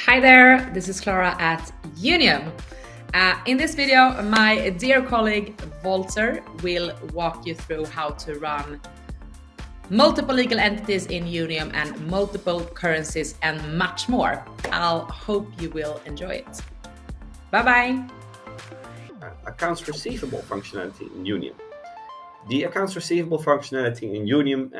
Hi there, this is Clara at Younium. In this video, my dear colleague Walter will walk you through how to run multiple legal entities in Younium and multiple currencies and much more. I'll hope you will enjoy it. Bye-bye. Accounts receivable functionality in Younium. The accounts receivable functionality in Younium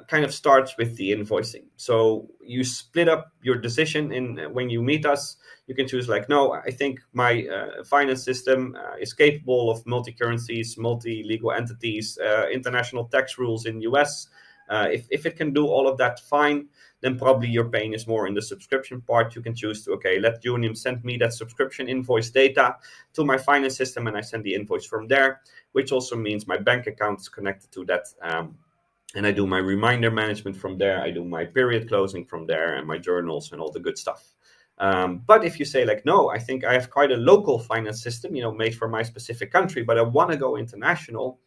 kind of starts with the invoicing. So you split up your decision in when you meet us. You can choose like, no, I think my finance system is capable of multi-currencies, multi-legal entities, international tax rules in US. If it can do all of that, fine. Then probably your pain is more in the subscription part. You can choose to, okay, let Younium send me that subscription invoice data to my finance system, and I send the invoice from there, which also means my bank account is connected to that. And I do my reminder management from there. I do my period closing from there and my journals and all the good stuff. But if you say like, no, I think I have quite a local finance system, made for my specific country, but I want to go international.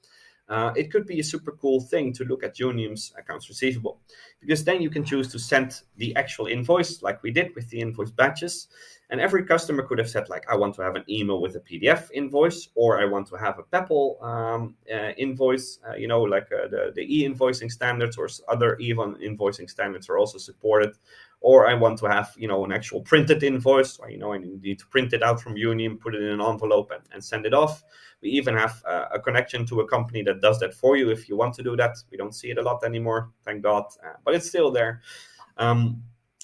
It could be a super cool thing to look at Younium's accounts receivable, because then you can choose to send the actual invoice like we did with the invoice batches. And every customer could have said like, I want to have an email with a PDF invoice, or I want to have a PEPL invoice, the e-invoicing standards or other even invoicing standards are also supported. Or I want to have, an actual printed invoice, or, I need to print it out from Younium, put it in an envelope and send it off. We even have a connection to a company that does that for you if you want to do that. We don't see it a lot anymore, thank God, but it's still there.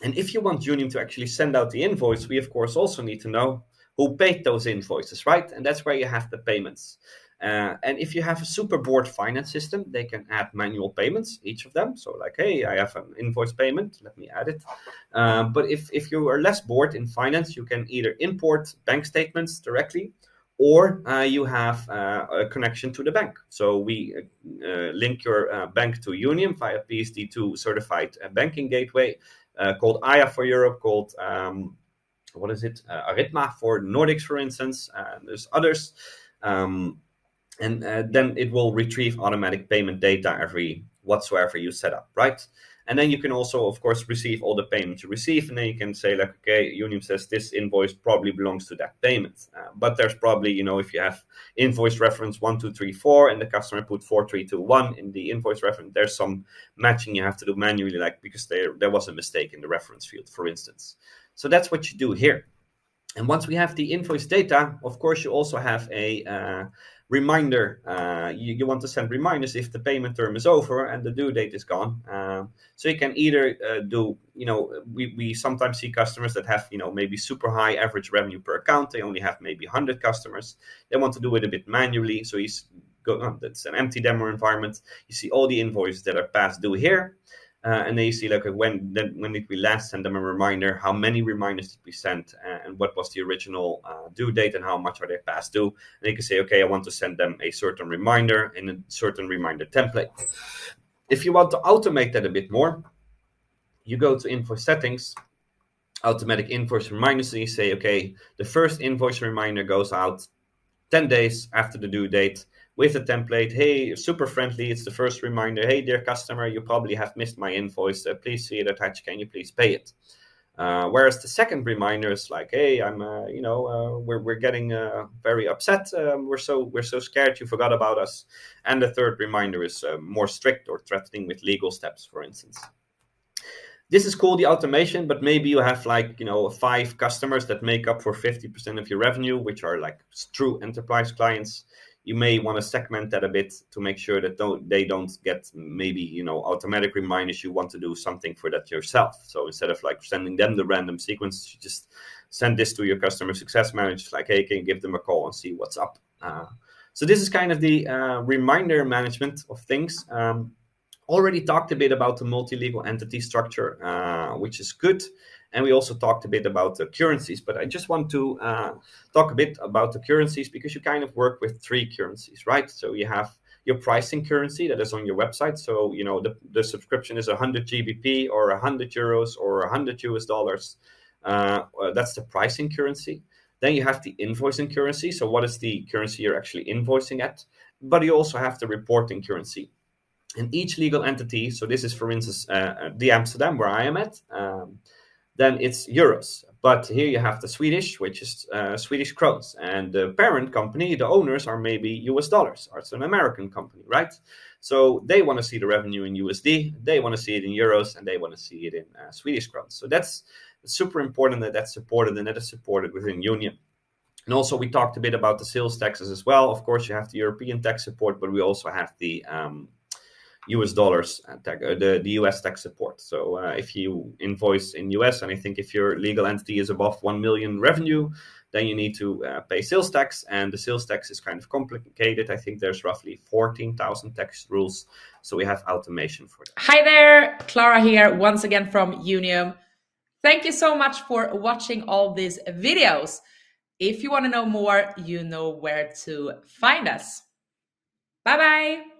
And if you want Younium to actually send out the invoice, we of course also need to know who paid those invoices, right? And that's where you have the payments. And if you have a super board finance system, they can add manual payments, each of them. So like, hey, I have an invoice payment, let me add it. But if you are less bored in finance, you can either import bank statements directly, or you have a connection to the bank. So we link your bank to Younium via PSD2 certified banking gateway called AYA for Europe, called Aritma for Nordics, for instance. There's others. And then it will retrieve automatic payment data every whatsoever you set up, right? And then you can also, of course, receive all the payments you receive, and then you can say like, okay, Younium says this invoice probably belongs to that payment. But there's probably, if you have invoice reference 1234 and the customer put 4321 in the invoice reference, there's some matching you have to do manually, like because there was a mistake in the reference field, for instance. So that's what you do here. And once we have the invoice data, of course, you also have a reminder. You want to send reminders if the payment term is over and the due date is gone. So you can either do, we sometimes see customers that have, maybe super high average revenue per account. They only have maybe 100 customers. They want to do it a bit manually. So that's an empty demo environment. You see all the invoices that are past due here. And then you see like when did we last send them a reminder, how many reminders did we send, and what was the original due date, and how much are they past due. And you can say, okay, I want to send them a certain reminder in a certain reminder template. If you want to automate that a bit more, you go to invoice settings, automatic invoice reminders, and you say, okay, the first invoice reminder goes out 10 days after the due date, with a template. Hey, super friendly. It's the first reminder. Hey, dear customer, you probably have missed my invoice. Please see it attached. Can you please pay it? Whereas the second reminder is like, hey, I'm, we're getting very upset. We're so scared you forgot about us. And the third reminder is more strict or threatening with legal steps, for instance. This is cool, the automation, but maybe you have like, 5 customers that make up for 50% of your revenue, which are like true enterprise clients. You may want to segment that a bit to make sure that they don't get maybe, automatic reminders. You want to do something for that yourself. So instead of like sending them the random sequence, you just send this to your customer success manager, like, hey, can you give them a call and see what's up? So this is kind of the reminder management of things. Already talked a bit about the multi-legal entity structure, which is good. And we also talked a bit about the currencies, but I just want to talk a bit about the currencies, because you kind of work with 3 currencies, right? So you have your pricing currency that is on your website. So, the subscription is 100 GBP or 100 euros or 100 US dollars. That's the pricing currency. Then you have the invoicing currency. So what is the currency you're actually invoicing at? But you also have the reporting currency. And each legal entity, so this is, for instance, the Amsterdam, where I am at, then it's euros. But here you have the Swedish, which is Swedish crowns, and the parent company, the owners are maybe US dollars, or it's an American company, right? So they want to see the revenue in USD, they want to see it in euros, and they want to see it in Swedish crowns. So that's super important that that's supported, and that is supported within Younium. And also we talked a bit about the sales taxes as well. Of course, you have the European tax support, but we also have the US dollars, the US tax support. So if you invoice in US, and I think if your legal entity is above 1 million revenue, then you need to pay sales tax, and the sales tax is kind of complicated. I think there's roughly 14,000 tax rules, so we have automation for that. Hi there, Clara here once again from Younium. Thank you so much for watching all these videos. If you want to know more, you know where to find us. Bye bye.